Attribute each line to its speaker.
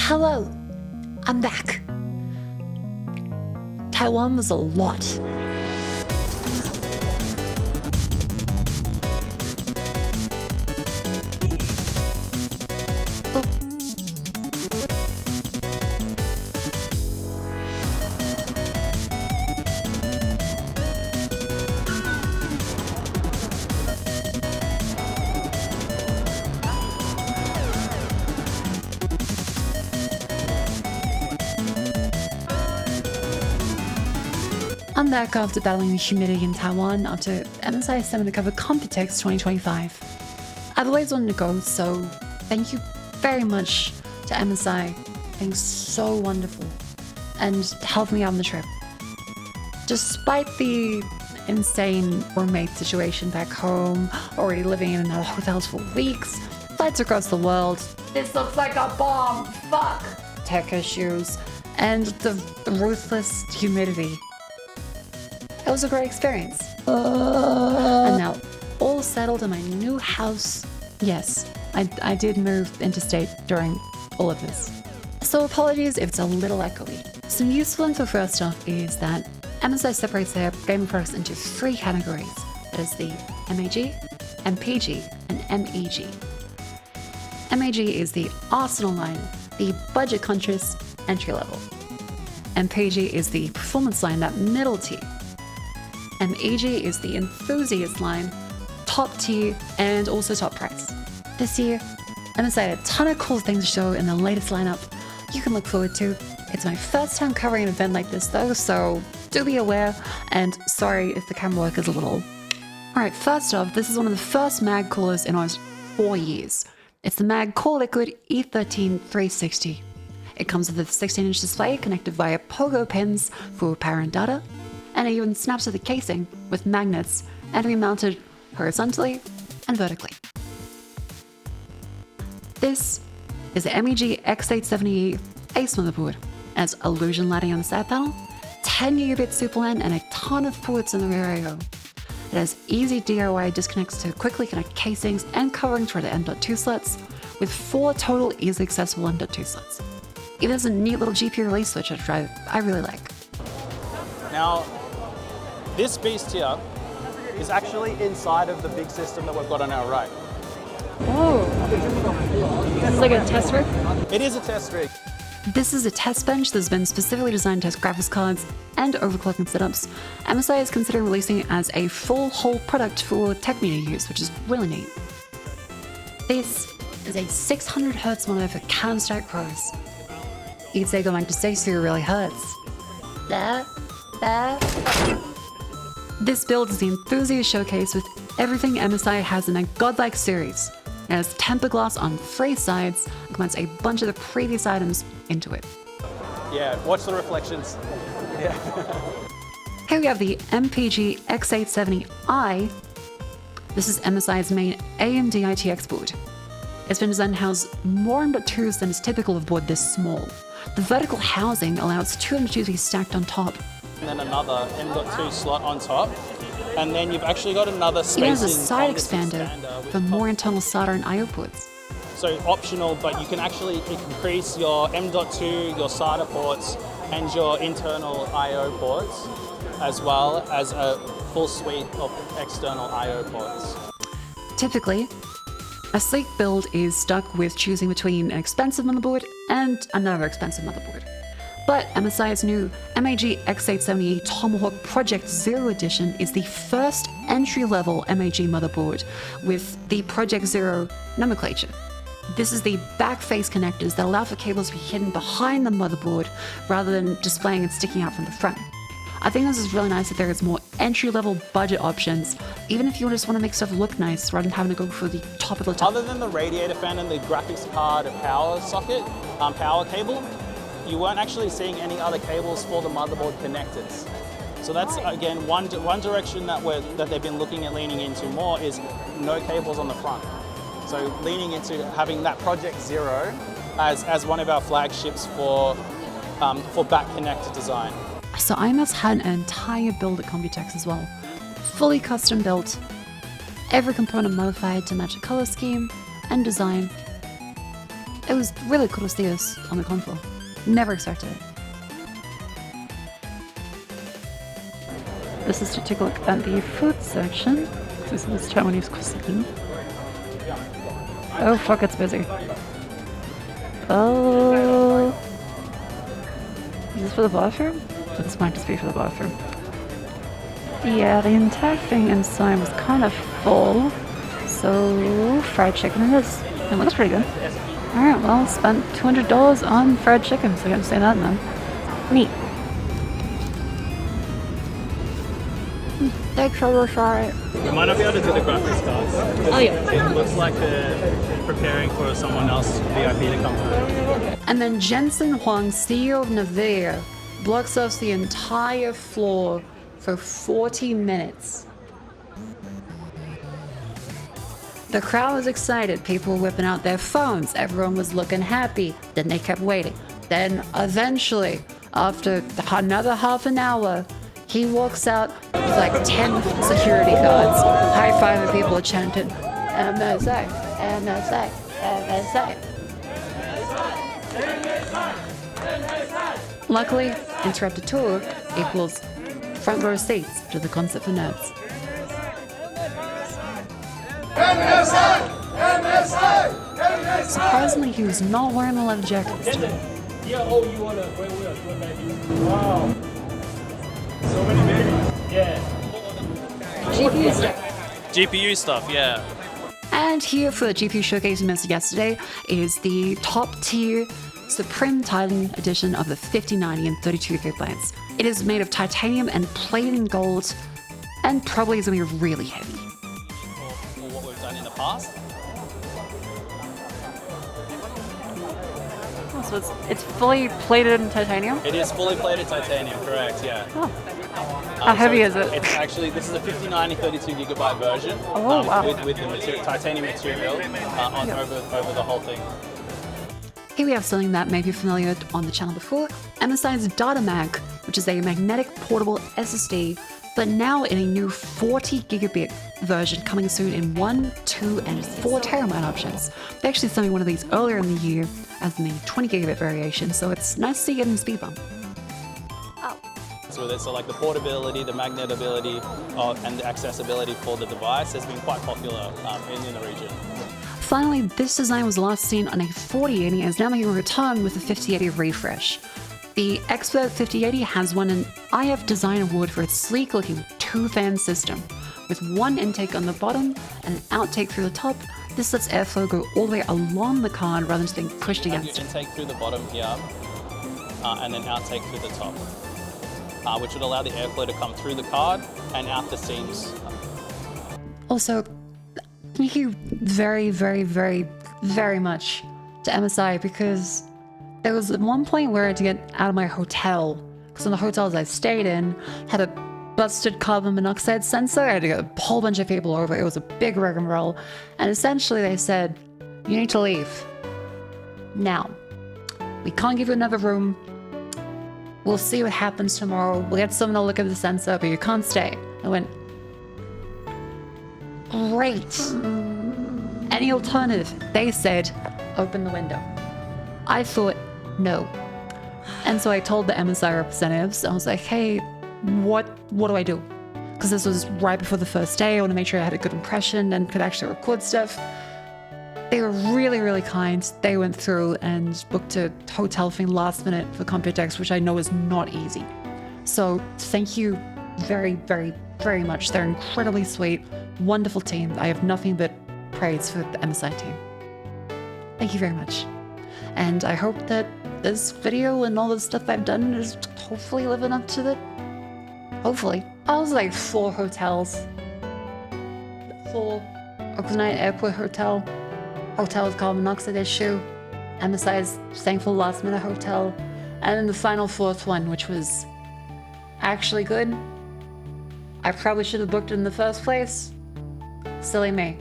Speaker 1: Hello, I'm back. Taiwan was a lot. I'm back after battling the humidity in Taiwan after MSI sent me to cover Computex 2025. I've always wanted to go, so thank you very much to MSI being so wonderful and helping me out on the trip. Despite the insane roommate situation back home, already living in another hotels for weeks, flights across the world, this looks like a bomb, fuck, tech issues, and the ruthless humidity. It was a great experience. And now, all settled in my new house. Yes, I did move interstate during all of this. So apologies if it's a little echoey. Some useful info first off is that MSI separates their gaming products into 3 categories. That is the MAG, MPG, and MEG. MAG is the Arsenal line, the budget-conscious entry level. MPG is the performance line, that middle tier. MEG is the enthusiast line, top tier, and also top price. This year, MSI had a ton of cool things to show in the latest lineup you can look forward to. It's my first time covering an event like this though, so do be aware, and sorry if the camera work is a little... Alright, first off, this is one of the first mag coolers in almost 4 years. It's the Mag Core Liquid E13 360. It comes with a 16-inch display connected via pogo pins for power and data, and it even snaps to the casing with magnets and can be mounted horizontally and vertically. This is the MEG X870E Ace motherboard. It has illusion lighting on the side panel, 10 gigabit super LAN, and a ton of ports in the rear I/O. It has easy DIY disconnects to quickly connect casings and coverings for the M.2 slots, with 4 total easily accessible M.2 slots. Even has a neat little GPU release switch which I really like.
Speaker 2: Now, this beast here is actually inside of the big system that we've got on our right.
Speaker 1: Oh, this is like a test rig?
Speaker 2: It is a test rig.
Speaker 1: This is a test bench that's been specifically designed to test graphics cards and overclocking setups. MSI is considering releasing it as a full whole product for tech media use, which is really neat. This is a 600Hz monitor for Counter-Strike pros. You'd say going to Stacy really hurts. This build is the Enthusiast Showcase with everything MSI has in their godlike series. It has tempered glass on 3 sides and combines a bunch of the previous items into it.
Speaker 2: Yeah, watch the reflections. Yeah.
Speaker 1: Here we have the MPG X870i. This is MSI's main AMD ITX board. It's been designed to house more M.2s than is typical of a board this small. The vertical housing allows 2 M.2s to be stacked on top.
Speaker 2: And then another M.2 slot on top. And then you've actually got another space.
Speaker 1: It has a side expander for more internal SATA and I/O ports.
Speaker 2: So optional, but you can actually increase your M.2, your SATA ports, and your internal I/O ports, as well as a full suite of external I/O ports.
Speaker 1: Typically, a sleek build is stuck with choosing between an expensive motherboard and another expensive motherboard. But MSI's new MAG X870E Tomahawk Project Zero Edition is the first entry-level MAG motherboard with the Project Zero nomenclature. This is the back-face connectors that allow for cables to be hidden behind the motherboard rather than displaying and sticking out from the front. I think this is really nice that there is more entry-level budget options, even if you just want to make stuff look nice rather than having to go for the top of the top.
Speaker 2: Other than the radiator fan and the graphics card power socket, power cable, you weren't actually seeing any other cables for the motherboard connectors. So that's, again, one direction that they've been looking at leaning into more is no cables on the front. So leaning into having that Project Zero as one of our flagships for back connector design.
Speaker 1: So IMS had an entire build at Computex as well. Fully custom built, every component modified to match a color scheme and design. It was really cool to see this on the console. Never expected it. This is to take a look at the food section. This is Taiwanese cuisine. Oh fuck, it's busy. Oh. Is this for the bathroom? This might just be for the bathroom. Yeah, the entire thing inside was kind of full. So, fried chicken it is. It looks pretty good. Alright, well, spent $200 on fried chicken, so I gotta say that then. Neat. Thanks for try.
Speaker 2: We might not be able to do the graphics cards.
Speaker 1: Oh yeah.
Speaker 2: It looks like they're preparing for someone else VIP to come through.
Speaker 1: And then Jensen Huang, CEO of NVIDIA, blocks off the entire floor for 40 minutes. The crowd was excited, people were whipping out their phones, everyone was looking happy, then they kept waiting. Then eventually, after another half an hour, he walks out with like 10 security guards, high-fiving people chanting, MSI, MSI, MSI. Luckily, interrupted tour equals front row seats to the concert for nerds. Surprisingly, he was not wearing a leather jacket this time.
Speaker 2: Wow. So many babies. Yeah.
Speaker 1: GPU stuff.
Speaker 2: GPU stuff, yeah.
Speaker 1: And here for the GPU showcase we missed yesterday is the top tier Supreme Titan edition of the 5090 and 32GB. It is made of titanium and plated in gold, and probably is going to be really heavy.
Speaker 2: For what we've done in the past.
Speaker 1: Oh, so it's fully plated in titanium?
Speaker 2: It is fully plated titanium, correct, yeah.
Speaker 1: Oh. How heavy is it?
Speaker 2: It's actually, this is a 5090 32GB version.
Speaker 1: Oh, wow.
Speaker 2: With the titanium material over the whole thing.
Speaker 1: Here we have something that may be familiar on the channel before, MSI's Data Mag, which is a magnetic portable SSD, but now in a new 40GB version coming soon in 1, 2, and 4 terabyte options. They actually sent me one of these earlier in the year as in the 20GB variation, so it's nice to see getting a speed bump.
Speaker 2: So like the portability, the magnetability, and the accessibility for the device has been quite popular in the region.
Speaker 1: Finally, this design was last seen on a 4080 and is now making a return with the 5080 refresh. The Expert 5080 has won an IF Design Award for its sleek-looking 2-fan system. With one intake on the bottom and an outtake through the top, this lets airflow go all the way along the card rather than just being pushed against it.
Speaker 2: Intake through the bottom here, and then outtake through the top, which would allow the airflow to come through the card and out the seams.
Speaker 1: Also, thank you very, very, very, very much to MSI, because there was one point where I had to get out of my hotel, because one of the hotels I stayed in had a busted carbon monoxide sensor. I had to get a whole bunch of people over. It was a big rigmarole. And essentially they said, you need to leave. Now, we can't give you another room. We'll see what happens tomorrow. We'll get someone to look at the sensor, but you can't stay. I went, great. Any alternative? They said, open the window. I thought, no. And so I told the MSI representatives, I was like, hey, what do I do? Because this was right before the first day. I want to make sure I had a good impression and could actually record stuff. They were really, really kind. They went through and booked a hotel thing last minute for Computex, which I know is not easy. So thank you very, very, very much. They're incredibly sweet, wonderful team. I have nothing but praise for the MSI team. Thank you very much. And I hope that this video and all the stuff I've done is hopefully living up to the... Hopefully. I was like 4 hotels. 4 Oakland Airport Hotel. Hotel with carbon monoxide issue. MSI's thankful last minute hotel. And then the final 4th one, which was actually good. I probably should have booked it in the first place. Silly me.